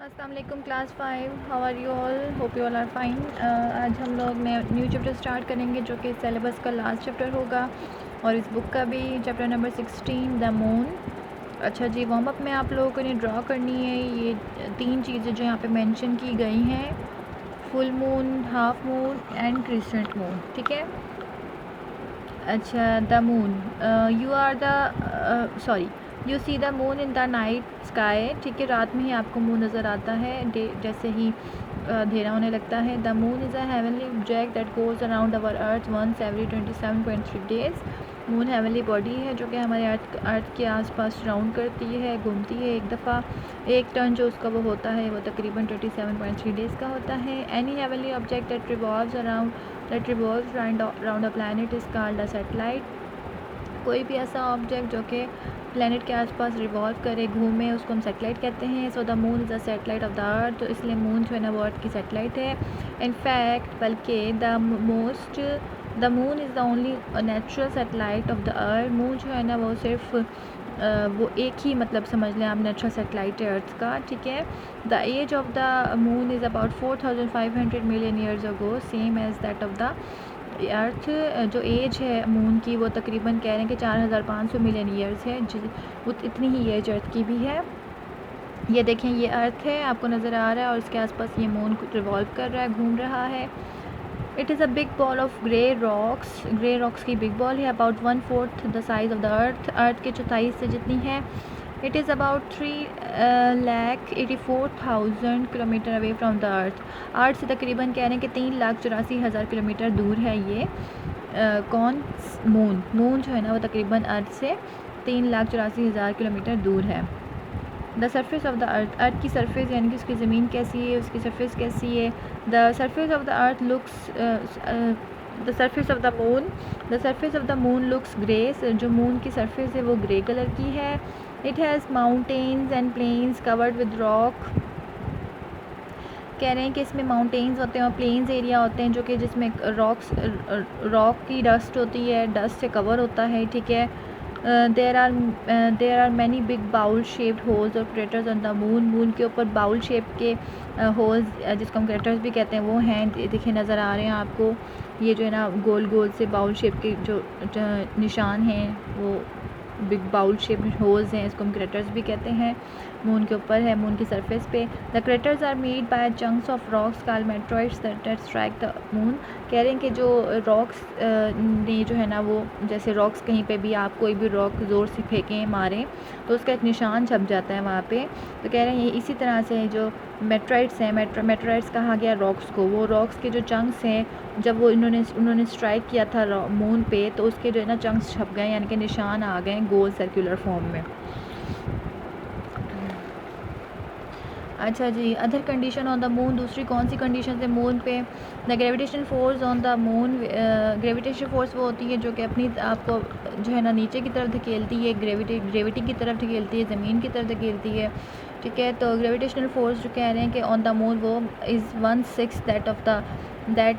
अस्सलाम वालेकुम class 5, how are you all, hope you all are fine. आज हम लोग न्यू चैप्टर स्टार्ट करेंगे जो कि सिलेबस का लास्ट चैप्टर होगा और इस बुक का भी चैप्टर नंबर 16 द मून। अच्छा जी, वार्म अप में आप लोगों को इन्हें ड्रा करनी है। ये 3 चीज़ें जो यहाँ पे मेंशन की गई हैं, full moon, half moon and crescent moon, ठीक है। अच्छा, the moon, you are the sorry you see the moon in the night sky, ठीक है। रात में ही आपको मून नज़र आता है जैसे ही अंधेरा होने लगता है। The moon is a heavenly object that goes around our earth once every 27.3 days. Moon heavenly body है जो कि हमारे अर्थ के आसपास राउंड करती है, घूमती है एक दफ़ा। एक टर्न जो उसका वो होता है वो तकरीबन 27.3 डेज़ का होता है। Any heavenly object that revolves around a planet is called a satellite. कोई भी ऐसा ऑब्जेक्ट जो कि प्लैनेट के आसपास रिवॉल्व करे, घूमे, उसको हम सैटेलाइट कहते हैं। So the moon is the satellite of the अर्थ, तो इसलिए मून जो है ना वो अर्थ की सैटेलाइट है। इनफैक्ट बल्कि the moon is the only natural satellite of the earth. Moon जो है ना वो सिर्फ वो एक ही मतलब समझ लें आप नेचुरल सैटेलाइट है अर्थ का, ठीक है। The age of the moon is about 4500 million years ago, same as that of the earth. जो एज है मून की वो तकरीबन कह रहे हैं कि 4500 मिलियन ईयर्स है, इतनी ही एज अर्थ की भी है। ये देखें, ये अर्थ है, आपको नज़र आ रहा है और इसके आसपास ये मून रिवॉल्व कर रहा है, घूम रहा है। It is a big ball of grey rocks की बिग बॉल है, about 1/4 the size of the अर्थ के चौथाई से जितनी है। It is about 3,84,000 kilometre away from the earth से तकरीबन कह रहे हैं कि 3,84,000 किलोमीटर दूर है ये। कौन? मून जो है ना वो तकरीबन अर्थ से 3,84,000 किलोमीटर दूर है। द सरफेस ऑफ द अर्थ की सरफेस यानी कि उसकी ज़मीन कैसी है, उसकी सरफेस कैसी है। The surface of the earth looks the surface of the moon looks grey. जो मून की सरफेस है वो ग्रे कलर की है। It has mountains and plains covered with rock. कह रहे हैं कि इसमें माउंटेन्स होते हैं और प्लेन्स एरिया होते हैं जो कि जिसमें रॉक की डस्ट होती है, डस्ट से कवर होता है, ठीक है। There are many big bowl shaped holes और क्रेटर्स ऑन द मून के ऊपर बाउल शेप के होल्स जिसको हम क्रेटर्स भी कहते हैं वो हैं, देखिए नज़र आ रहे हैं आपको। ये जो है ना गोल गोल से बाउल शेप के जो निशान हैं वो बिग बाउल शेप होल्स हैं, इसको हम क्रेटर्स भी कहते हैं। मून के ऊपर है, मून की सरफेस पे। The craters are made by chunks of rocks called meteoroids that strike the moon. कह रहे हैं कि जो रॉक्स ने जो है ना वो जैसे रॉक्स कहीं पे भी आप कोई भी रॉक ज़ोर से फेंकें, मारें तो उसका एक निशान छप जाता है वहाँ पे। तो कह रहे हैं ये इसी तरह से जो मेट्रॉइड्स हैं, मेट्रॉइड्स कहा गया रॉक्स को, वो रॉक्स के जो चंक्स हैं जब वो उन्होंने स्ट्राइक किया था मून पे तो उसके जो है ना चंक्स छप गए यानी कि निशान आ गए गोल सर्कुलर फॉर्म में। अच्छा जी, other condition on the moon, दूसरी कौन सी कंडीशन है मून पे? The gravitation force on the moon, gravitation force वो होती है जो कि अपनी आपको जो है ना नीचे की तरफ धकेलती है, ग्रेविटी की तरफ धकेलती है, ज़मीन की तरफ धकेलती है, ठीक है। तो ग्रेविटेशनल फोर्स जो कह रहे हैं कि ऑन द मून वो इज़ 1/6 दैट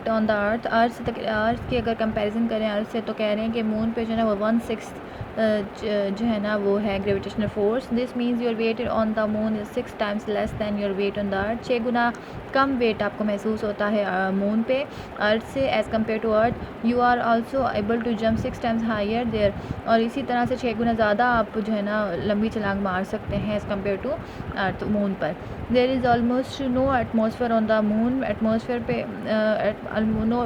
ऑन द अर्थ की अगर कंपैरिजन करें अर्थ से तो कह रहे हैं कि मून पे जो है ना वो 1/6 जो है ना वो है gravitational force. This means your weight on the moon is 6 times less than your weight on the earth. 6 गुना कम वेट आपको महसूस होता है मून पे अर्थ से as compare to earth. You are also able to jump 6 times higher there, और इसी तरह से 6 गुना ज़्यादा आप जो है ना लंबी छलांग मार सकते हैं as compare to earth moon पर। There is almost no atmosphere on the moon, atmosphere पे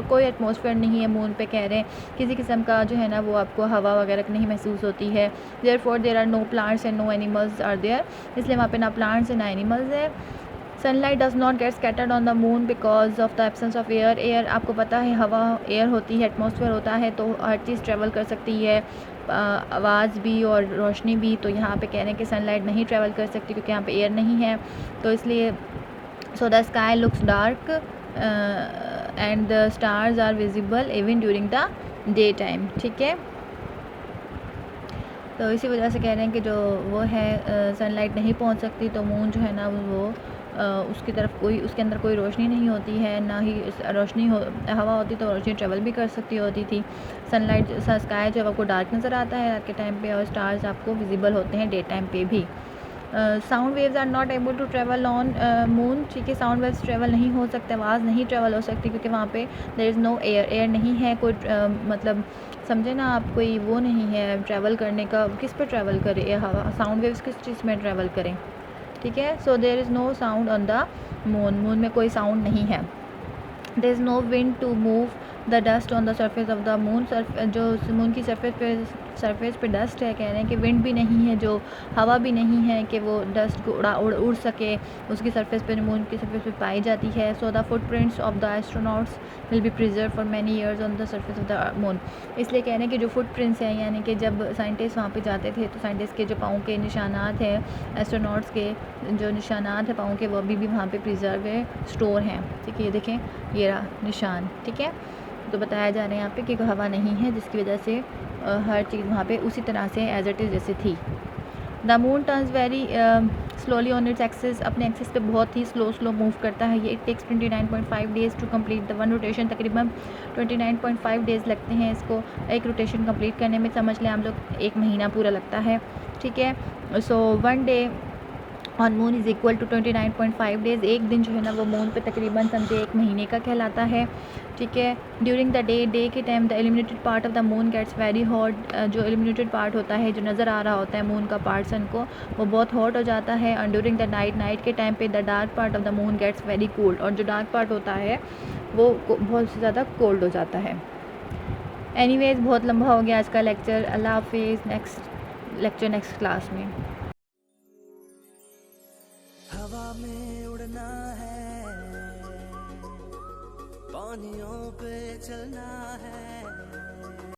कोई एटमॉस्फेयर नहीं है मून पे, कह रहे हैं किसी किस्म का जो है ना वो आपको हवा वगैरह नहीं महसूस होती है। Therefore there are no plants and no animals are there, इसलिए वहाँ पे ना प्लांट्स है ना एनिमल्स है। Sunlight does not get scattered on the moon because of the absence of air आपको पता है हवा एयर होती है, एटमॉस्फेयर होता है तो हर चीज़ ट्रैवल कर सकती है, आवाज़ भी और रोशनी भी। तो यहाँ पे कह रहे हैं कि सनलाइट नहीं ट्रैवल कर सकती क्योंकि यहाँ पे एयर नहीं है, तो इसलिए so the sky looks dark and the stars are visible even during the day time, ठीक है। तो इसी वजह से कह रहे हैं कि जो वो है सनलाइट नहीं पहुंच सकती, तो मून जो है ना वो उसकी तरफ उसके अंदर कोई रोशनी नहीं होती है, ना ही हवा होती तो रोशनी ट्रेवल भी कर सकती होती थी। सनलाइट स्काई जो है आपको डार्क नज़र आता है रात के टाइम पे और स्टार्स आपको विजिबल होते हैं डे टाइम पे भी। Sound waves are not able to travel on moon, ठीक है, साउंड वेव्स ट्रेवल नहीं हो सकते, आवाज़ नहीं ट्रेवल हो सकती क्योंकि वहाँ पे there is no air, air नहीं है, कोई मतलब समझे ना आप, कोई वो नहीं है ट्रैवल करने का, किस पे ट्रैवल करे हवा, साउंड वेव्स किस चीज़ में ट्रैवल करें, ठीक है। So there is no sound on the moon, moon में कोई साउंड नहीं है। There is no wind to move the dust on the surface of the moon, जो मून की सरफेस पे डस्ट है, कह रहे हैं कि विंड भी नहीं है, जो हवा भी नहीं है कि वो डस्ट को उड़ सके, उसकी सरफेस पे, मून की सरफेस पे पाई जाती है। So the footprints of the astronauts will be preserve for many years on the surface of the moon. इसलिए कह रहे हैं कि जो फुटप्रिंट्स हैं, यानी कि जब साइंटिस्ट वहाँ पे जाते थे तो साइंटिस्ट के जो पाँव के निशानात हैं, एस्ट्रोनॉट्स के जो निशानात हैं पाँव के, वो अभी भी वहाँ पे प्रिजर्व है, स्टोर हैं, ठीक है। ये देखें, ये रहा निशान, ठीक है। तो बताया जा रहा है यहाँ पे कि हवा नहीं है, जिसकी वजह से हर चीज़ वहाँ पे उसी तरह से एज इट इज़ जैसे थी। The moon turns very slowly on its axis, अपने एक्सिस पे बहुत ही स्लो मूव करता है ये। It takes 29.5 days to complete the one rotation, तकरीबन 29.5 डेज़ लगते हैं इसको एक रोटेशन कंप्लीट करने में, समझ लें हम लोग 1 महीना पूरा लगता है, ठीक है। So 1 day on moon is equal to 29.5 days, एक दिन जो है ना वो मून पे तकरीबन समझे 1 महीने का कहलाता है, ठीक है। ड्यूरिंग द डे के time the illuminated part of the moon gets very hot, जो इल्यूमिनेटेड पार्ट होता है, जो नज़र आ रहा होता है मून का पार्ट सन को, वो बहुत हॉट हो जाता है। और ड्यूरिंग द नाइट के टाइम पे the dark part of the moon gets very cold, और जो डार्क पार्ट होता है वो बहुत ज़्यादा कोल्ड हो जाता है। एनीवेज बहुत लंबा हो गया आज का लेक्चर, अल्लाह हाफिज़, नेक्स्ट लेक्चर नेक्स्ट क्लास में। हवा में उड़ना है, पानियों पे चलना है।